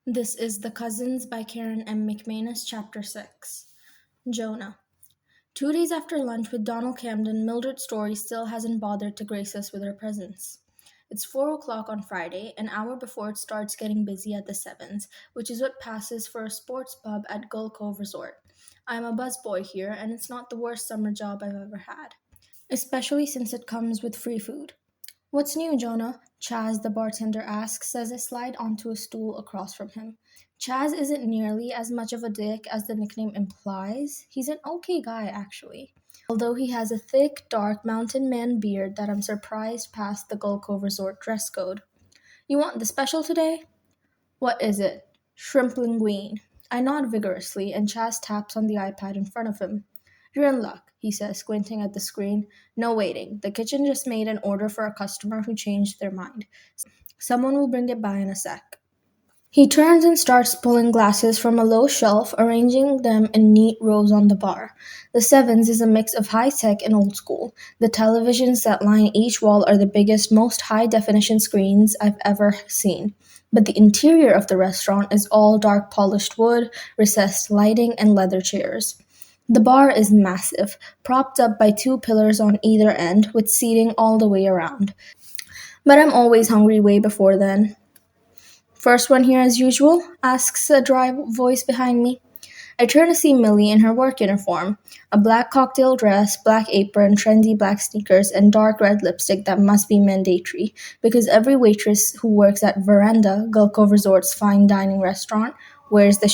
This is The Cousins by Karen M. McManus, Chapter 6. Jonah. 2 days after lunch with Donald Camden, Mildred Story still hasn't bothered to grace us with her presence. It's 4 o'clock on Friday, an hour before it starts getting busy at the Sevens, which is what passes for a sports pub at Gull Cove Resort. I'm a busboy here, and it's not the worst summer job I've ever had, especially since it comes with free food. "What's new, Jonah?" Chaz, the bartender, asks as I slide onto a stool across from him. Chaz isn't nearly as much of a dick as the nickname implies. He's an okay guy, actually. Although he has a thick, dark mountain man beard that I'm surprised passed the Gull Cove Resort dress code. "You want the special today?" "What is it?" "Shrimp linguine." I nod vigorously, and Chaz taps on the iPad in front of him. "You're in luck," he says, squinting at the screen. "No waiting. The kitchen just made an order for a customer who changed their mind. Someone will bring it by in a sec." He turns and starts pulling glasses from a low shelf, arranging them in neat rows on the bar. The Sevens is a mix of high-tech and old-school. The televisions that line each wall are the biggest, most high-definition screens I've ever seen. But the interior of the restaurant is all dark polished wood, recessed lighting, and leather chairs. The bar is massive, propped up by two pillars on either end, with seating all the way around. But I'm always hungry way before then. "First one here as usual?" asks a dry voice behind me. I turn to see Millie in her work uniform, a black cocktail dress, black apron, trendy black sneakers, and dark red lipstick that must be mandatory, because every waitress who works at Veranda, Gull Cove Resort's fine dining restaurant, wears the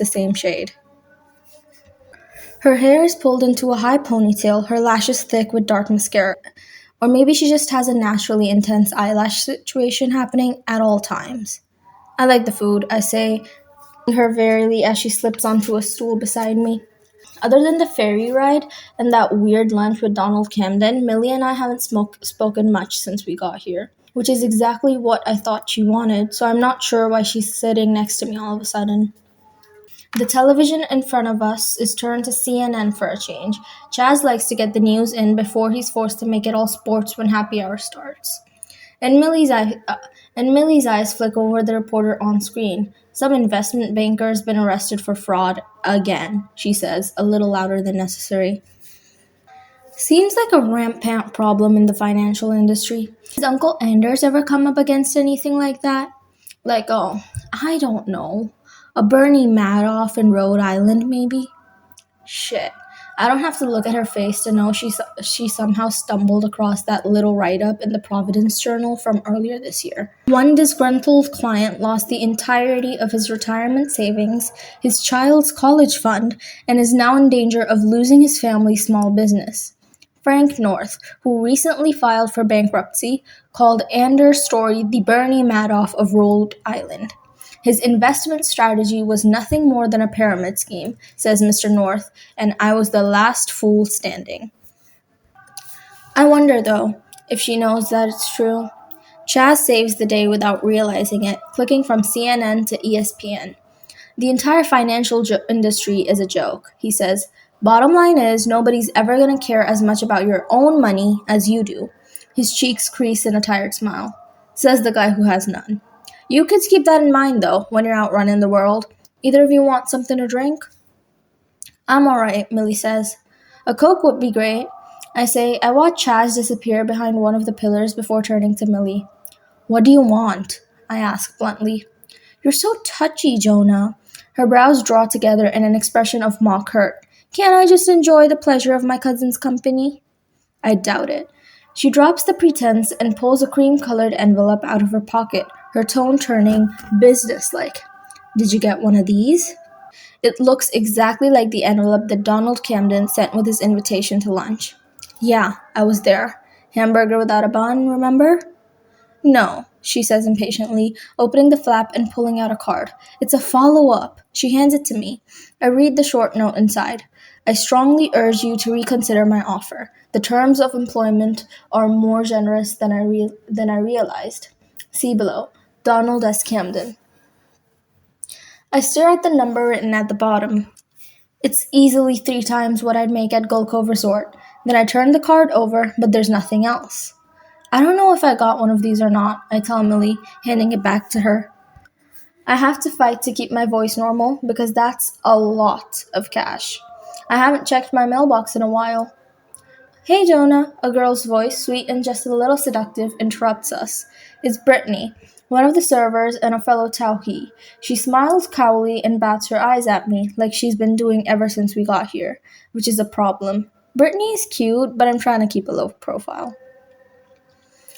same shade. Her hair is pulled into a high ponytail, her lashes thick with dark mascara. Or maybe she just has a naturally intense eyelash situation happening at all times. "I like the food," I say, her wearily as she slips onto a stool beside me. Other than the ferry ride and that weird lunch with Donald Camden, Millie and I haven't spoken much since we got here, which is exactly what I thought she wanted, so I'm not sure why she's sitting next to me all of a sudden. The television in front of us is turned to CNN for a change. Chaz likes to get the news in before he's forced to make it all sports when happy hour starts. And Millie's eyes flick over the reporter on screen. "Some investment banker's been arrested for fraud again," she says, a little louder than necessary. "Seems like a rampant problem in the financial industry. Has Uncle Anders ever come up against anything like that? Like, oh, I don't know, a Bernie Madoff in Rhode Island, maybe?" Shit. I don't have to look at her face to know she somehow stumbled across that little write-up in the Providence Journal from earlier this year. One disgruntled client lost the entirety of his retirement savings, his child's college fund, and is now in danger of losing his family's small business. Frank North, who recently filed for bankruptcy, called Anders' story the Bernie Madoff of Rhode Island. "His investment strategy was nothing more than a pyramid scheme," says Mr. North, "and I was the last fool standing." I wonder, though, if she knows that it's true. Chaz saves the day without realizing it, clicking from CNN to ESPN. "The entire financial industry is a joke," he says. "Bottom line is, nobody's ever going to care as much about your own money as you do." His cheeks crease in a tired smile. Says the guy who has none. "You kids keep that in mind, though, when you're out running the world. Either of you want something to drink?" "I'm alright," Millie says. "A Coke would be great." I say. I watch Chaz disappear behind one of the pillars before turning to Millie. "What do you want?" I ask bluntly. "You're so touchy, Jonah." Her brows draw together in an expression of mock hurt. "Can't I just enjoy the pleasure of my cousin's company?" I doubt it. She drops the pretense and pulls a cream-colored envelope out of her pocket, her tone turning businesslike. "Did you get one of these?" It looks exactly like the envelope that Donald Camden sent with his invitation to lunch. "Yeah, I was there. Hamburger without a bun, remember?" "No," she says impatiently, opening the flap and pulling out a card. "It's a follow-up." She hands it to me. I read the short note inside. "I strongly urge you to reconsider my offer. The terms of employment are more generous than I realized. See below. Donald S. Camden." I stare at the number written at the bottom. It's easily 3 times what I'd make at Gull Cove Resort. Then I turn the card over, but there's nothing else. "I don't know if I got one of these or not," I tell Millie, handing it back to her. I have to fight to keep my voice normal because that's a lot of cash. I haven't checked my mailbox in a while. Hey Jonah, a girl's voice, sweet and just a little seductive, interrupts us. It's Brittany, one of the servers and a fellow Tauhi. She smiles coyly and bats her eyes at me, like she's been doing ever since we got here, which is a problem. Brittany is cute, but I'm trying to keep a low profile.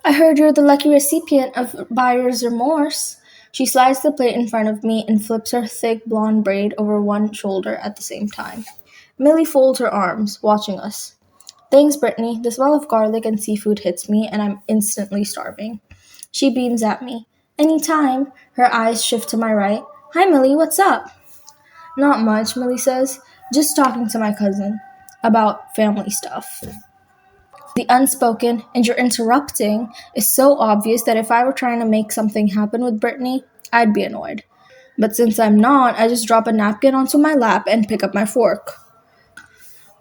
I heard you're the lucky recipient of buyer's remorse. She slides the plate in front of me and flips her thick blonde braid over one shoulder at the same time. Millie folds her arms, watching us. Thanks, Brittany. The smell of garlic and seafood hits me, and I'm instantly starving. She beams at me. Anytime. Her eyes shift to my right. Hi, Millie, what's up? Not much, Millie says. Just talking to my cousin. About family stuff. The unspoken, and you're interrupting, is so obvious that if I were trying to make something happen with Brittany, I'd be annoyed. But since I'm not, I just drop a napkin onto my lap and pick up my fork.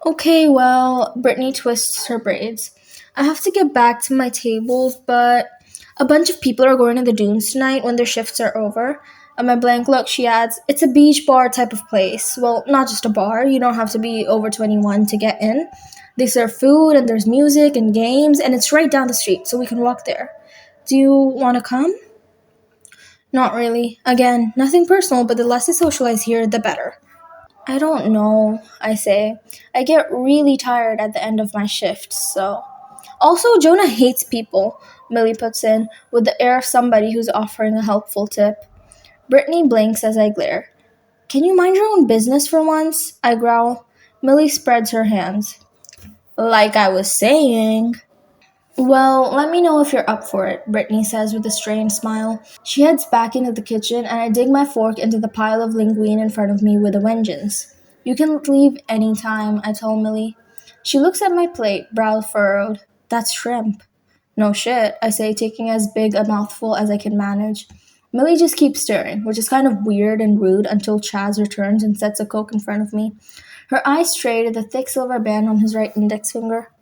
Okay, well, Brittany twists her braids. I have to get back to my tables, but a bunch of people are going to the dunes tonight when their shifts are over. At my blank look, she adds, it's a beach bar type of place. Well, not just a bar. You don't have to be over 21 to get in. They serve food, and there's music and games, and it's right down the street, so we can walk there. Do you want to come? Not really. Again, nothing personal, but the less I socialize here, the better. I don't know, I say. I get really tired at the end of my shift, so. Also, Jonah hates people, Millie puts in, with the air of somebody who's offering a helpful tip. Brittany blinks as I glare. Can you mind your own business for once? I growl. Millie spreads her hands. Like I was saying. Well, let me know if you're up for it, Brittany says with a strained smile. She heads back into the kitchen, and I dig my fork into the pile of linguine in front of me with a vengeance. You can leave any time, I tell Millie. She looks at my plate, brow furrowed. That's shrimp. No shit, I say, taking as big a mouthful as I can manage. Millie just keeps staring, which is kind of weird and rude until Chaz returns and sets a Coke in front of me. Her eyes stray to the thick silver band on his right index finger.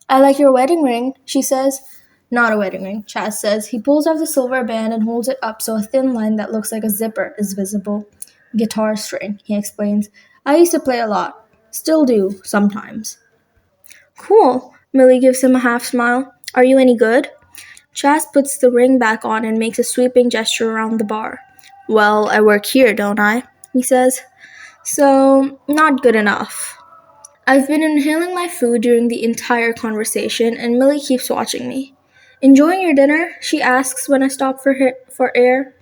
I like your wedding ring, she says. Not a wedding ring, Chaz says. He pulls off the silver band and holds it up so a thin line that looks like a zipper is visible. Guitar string, he explains. I used to play a lot. Still do, sometimes. Cool, Millie gives him a half smile. Are you any good? Chaz puts the ring back on and makes a sweeping gesture around the bar. Well, I work here, don't I? He says. So, not good enough. I've been inhaling my food during the entire conversation, and Millie keeps watching me. Enjoying your dinner? She asks when I stop for air.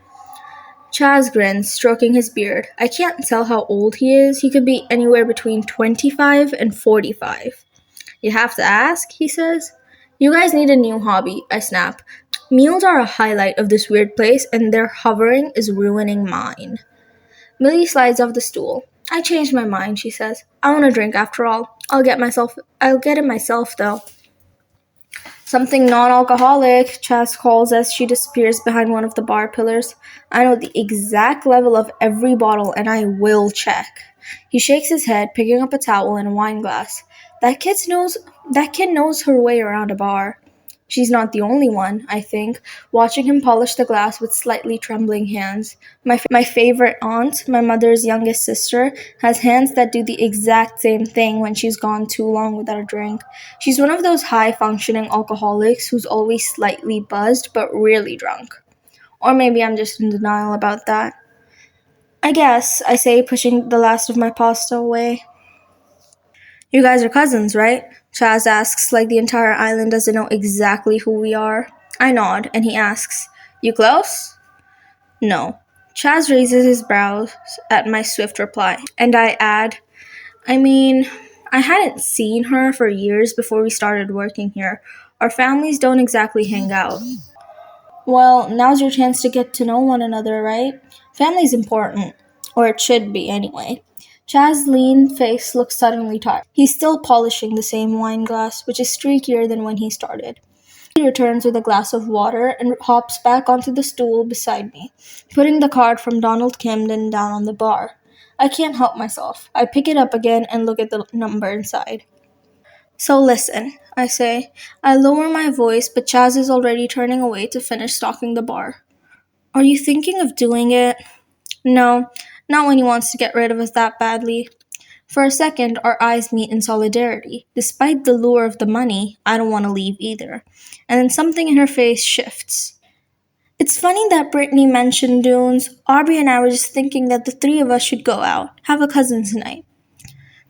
Chaz grins, stroking his beard. I can't tell how old he is. He could be anywhere between 25 and 45. You have to ask, he says. You guys need a new hobby, I snap. Meals are a highlight of this weird place, and their hovering is ruining mine. Millie slides off the stool. I changed my mind, she says. I want a drink after all. I'll get it myself though. Something non-alcoholic, Chaz calls as she disappears behind one of the bar pillars. I know the exact level of every bottle and I will check. He shakes his head, picking up a towel and a wine glass. That kid knows her way around a bar. She's not the only one, I think, watching him polish the glass with slightly trembling hands. My favorite aunt, my mother's youngest sister, has hands that do the exact same thing when she's gone too long without a drink. She's one of those high-functioning alcoholics who's always slightly buzzed but really drunk. Or maybe I'm just in denial about that. I guess, I say, pushing the last of my pasta away. You guys are cousins, right? Chaz asks, like the entire island doesn't know exactly who we are. I nod, and he asks, You close? No. Chaz raises his brows at my swift reply, and I add, I mean, I hadn't seen her for years before we started working here. Our families don't exactly hang out. Well, now's your chance to get to know one another, right? Family's important. Or it should be, anyway. Chaz's lean face looks suddenly tired. He's still polishing the same wine glass, which is streakier than when he started. He returns with a glass of water and hops back onto the stool beside me, putting the card from Donald Camden down on the bar. I can't help myself. I pick it up again and look at the number inside. So listen, I say. I lower my voice, but Chaz is already turning away to finish stocking the bar. Are you thinking of doing it? No, not when he wants to get rid of us that badly. For a second, our eyes meet in solidarity. Despite the lure of the money, I don't want to leave either. And then something in her face shifts. It's funny that Brittany mentioned dunes. Aubrey and I were just thinking that the three of us should go out, have a cousins night.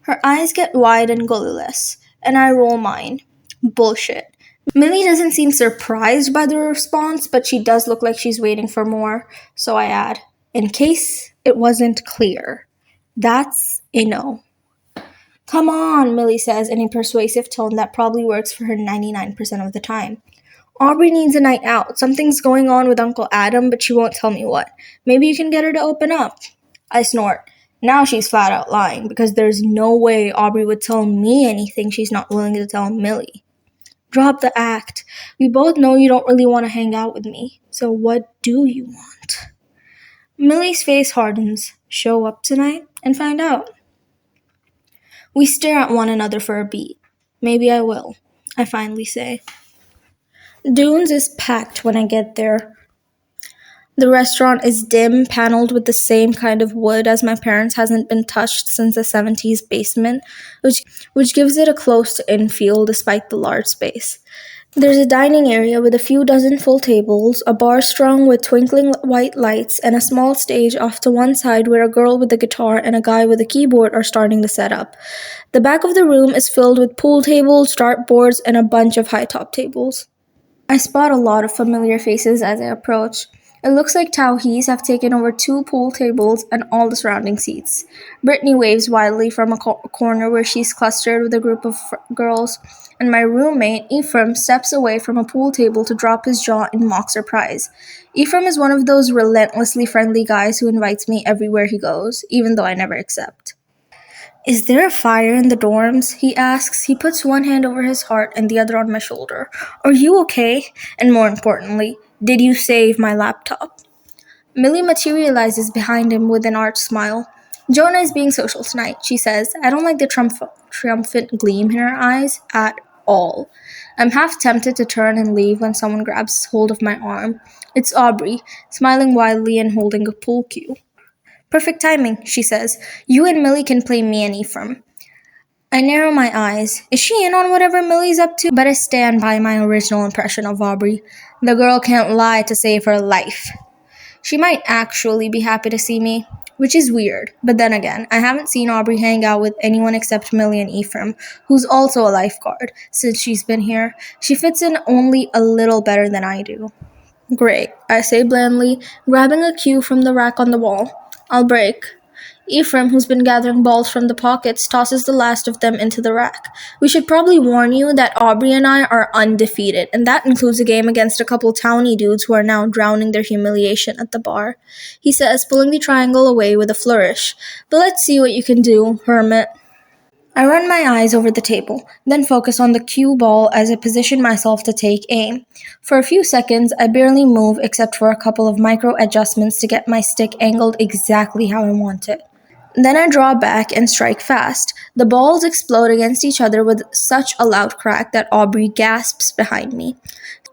Her eyes get wide and goalless, and I roll mine. Bullshit. Millie doesn't seem surprised by the response, but she does look like she's waiting for more, so I add, in case it wasn't clear. That's a no. Come on, Millie says in a persuasive tone that probably works for her 99% of the time. Aubrey needs a night out. Something's going on with Uncle Adam, but she won't tell me what. Maybe you can get her to open up. I snort. Now she's flat out lying, because there's no way Aubrey would tell me anything she's not willing to tell Millie. Drop the act. We both know you don't really want to hang out with me. So what do you want? Millie's face hardens. Show up tonight and find out. We stare at one another for a beat. Maybe I will, I finally say. Dunes is packed when I get there. The restaurant is dim, paneled with the same kind of wood as my parents' hasn't been touched since the 70s basement, which gives it a closed-in feel despite the large space. There's a dining area with a few dozen full tables, a bar strung with twinkling white lights, and a small stage off to one side where a girl with a guitar and a guy with a keyboard are starting the setup. The back of the room is filled with pool tables, dartboards, and a bunch of high-top tables. I spot a lot of familiar faces as I approach. It looks like Tauhees have taken over 2 pool tables and all the surrounding seats. Brittany waves wildly from a corner where she's clustered with a group of girls, and my roommate, Ephraim, steps away from a pool table to drop his jaw in mock surprise. Ephraim is one of those relentlessly friendly guys who invites me everywhere he goes, even though I never accept. Is there a fire in the dorms? He asks. He puts one hand over his heart and the other on my shoulder. Are you okay? And more importantly, did you save my laptop? Millie materializes behind him with an arch smile. Jonah is being social tonight, she says. I don't like the triumphant gleam in her eyes at all. I'm half tempted to turn and leave when someone grabs hold of my arm. It's Aubrey, smiling wildly and holding a pool cue. Perfect timing, she says. You and Millie can play me and Ephraim. I narrow my eyes. Is she in on whatever Millie's up to? But I stand by my original impression of Aubrey. The girl can't lie to save her life. She might actually be happy to see me, which is weird. But then again, I haven't seen Aubrey hang out with anyone except Millie and Ephraim, who's also a lifeguard, since she's been here. She fits in only a little better than I do. Great, I say blandly, grabbing a cue from the rack on the wall. I'll break. Ephraim, who's been gathering balls from the pockets, tosses the last of them into the rack. We should probably warn you that Aubrey and I are undefeated, and that includes a game against a couple towny dudes who are now drowning their humiliation at the bar, he says, pulling the triangle away with a flourish. But let's see what you can do, hermit. I run my eyes over the table, then focus on the cue ball as I position myself to take aim. For a few seconds, I barely move except for a couple of micro adjustments to get my stick angled exactly how I want it. Then I draw back and strike fast. The balls explode against each other with such a loud crack that Aubrey gasps behind me.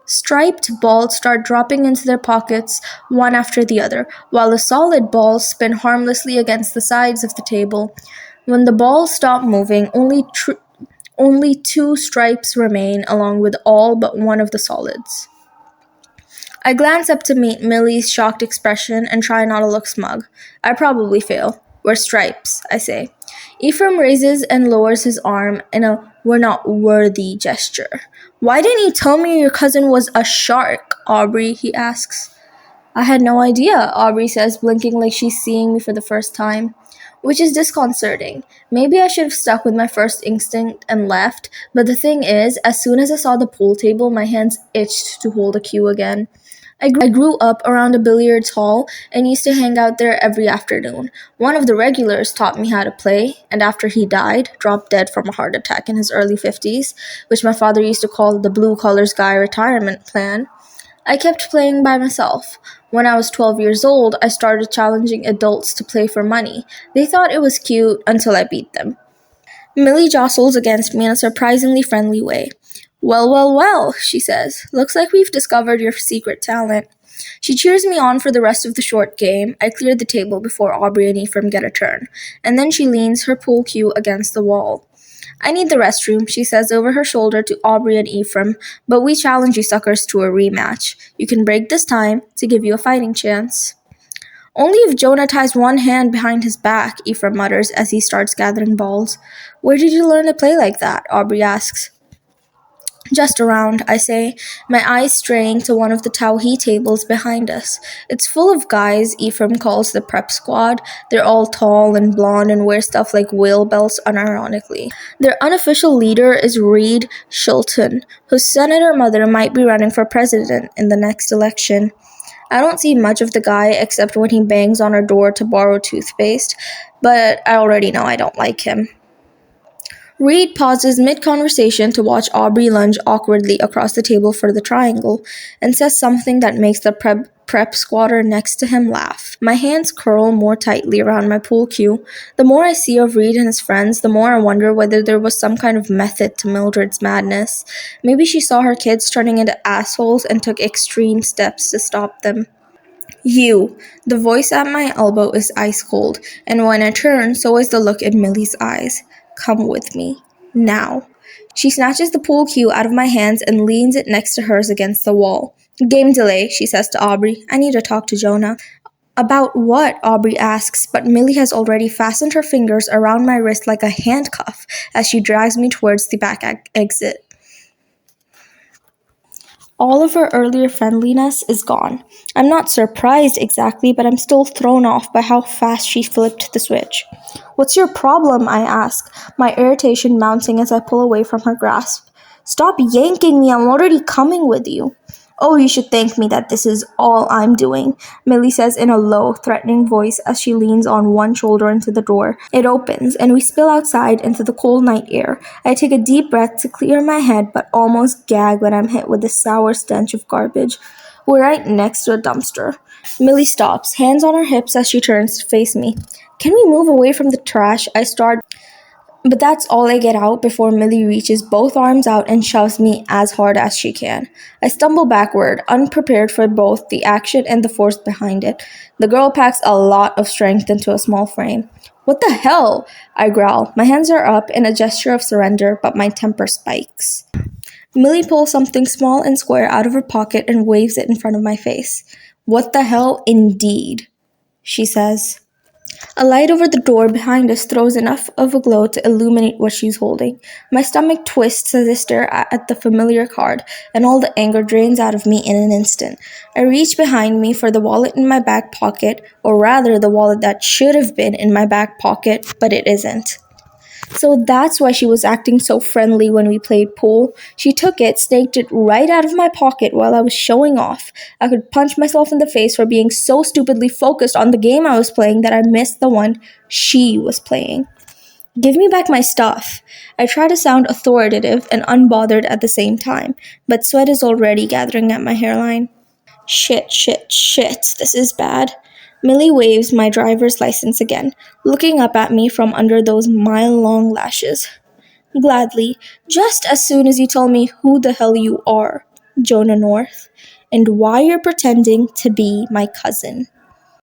Striped balls start dropping into their pockets one after the other, while the solid balls spin harmlessly against the sides of the table. When the balls stop moving, only 2 stripes remain, along with all but one of the solids. I glance up to meet Millie's shocked expression and try not to look smug. I probably fail. We're stripes, I say. Ephraim raises and lowers his arm in a we're not worthy gesture. Why didn't you tell me your cousin was a shark, Aubrey? He asks. I had no idea, Aubrey says, blinking like she's seeing me for the first time. Which is disconcerting. Maybe I should have stuck with my first instinct and left, but the thing is, as soon as I saw the pool table, my hands itched to hold a cue again. I grew up around a billiards hall and used to hang out there every afternoon. One of the regulars taught me how to play, and after he died, dropped dead from a heart attack in his early 50s, which my father used to call the blue collars guy retirement plan, I kept playing by myself. When I was 12 years old, I started challenging adults to play for money. They thought it was cute until I beat them. Millie jostles against me in a surprisingly friendly way. Well, well, well, she says. Looks like we've discovered your secret talent. She cheers me on for the rest of the short game. I clear the table before Aubrey and Ephraim get a turn, and then she leans her pool cue against the wall. I need the restroom, she says over her shoulder to Aubrey and Ephraim, but we challenge you suckers to a rematch. You can break this time to give you a fighting chance. Only if Jonah ties one hand behind his back, Ephraim mutters as he starts gathering balls. Where did you learn to play like that? Aubrey asks. Just around, I say, my eyes straying to one of the Tauhi tables behind us. It's full of guys Ephraim calls the prep squad. They're all tall and blonde and wear stuff like whale belts unironically. Their unofficial leader is Reed Shulton, whose senator mother might be running for president in the next election. I don't see much of the guy except when he bangs on her door to borrow toothpaste, but I already know I don't like him. Reed pauses mid-conversation to watch Aubrey lunge awkwardly across the table for the triangle, and says something that makes the prep squatter next to him laugh. My hands curl more tightly around my pool cue. The more I see of Reed and his friends, the more I wonder whether there was some kind of method to Mildred's madness. Maybe she saw her kids turning into assholes and took extreme steps to stop them. You. The voice at my elbow is ice cold, and when I turn, so is the look in Millie's eyes. Come with me. Now. She snatches the pool cue out of my hands and leans it next to hers against the wall. Game delay, she says to Aubrey. I need to talk to Jonah. About what? Aubrey asks, but Millie has already fastened her fingers around my wrist like a handcuff as she drags me towards the back exit. All of her earlier friendliness is gone. I'm not surprised exactly, but I'm still thrown off by how fast she flipped the switch. What's your problem? I ask, my irritation mounting as I pull away from her grasp. Stop yanking me, I'm already coming with you. Oh, you should thank me that this is all I'm doing, Millie says in a low, threatening voice as she leans on one shoulder into the door. It opens, and we spill outside into the cold night air. I take a deep breath to clear my head, but almost gag when I'm hit with the sour stench of garbage. We're right next to a dumpster. Millie stops, hands on her hips as she turns to face me. Can we move away from the trash? I start, but that's all I get out before Millie reaches both arms out and shoves me as hard as she can. I stumble backward, unprepared for both the action and the force behind it. The girl packs a lot of strength into a small frame. What the hell? I growl. My hands are up in a gesture of surrender, but my temper spikes. Millie pulls something small and square out of her pocket and waves it in front of my face. What the hell indeed, she says. A light over the door behind us throws enough of a glow to illuminate what she's holding. My stomach twists as I stare at the familiar card, and all the anger drains out of me in an instant. I reach behind me for the wallet in my back pocket, or rather the wallet that should have been in my back pocket, but it isn't. So that's why she was acting so friendly when we played pool. She took it, snaked it right out of my pocket while I was showing off. I could punch myself in the face for being so stupidly focused on the game I was playing that I missed the one she was playing. Give me back my stuff. I try to sound authoritative and unbothered at the same time, but sweat is already gathering at my hairline. Shit, this is bad. Millie waves my driver's license again, looking up at me from under those mile-long lashes. Gladly, just as soon as you tell me who the hell you are, Jonah North, and why you're pretending to be my cousin.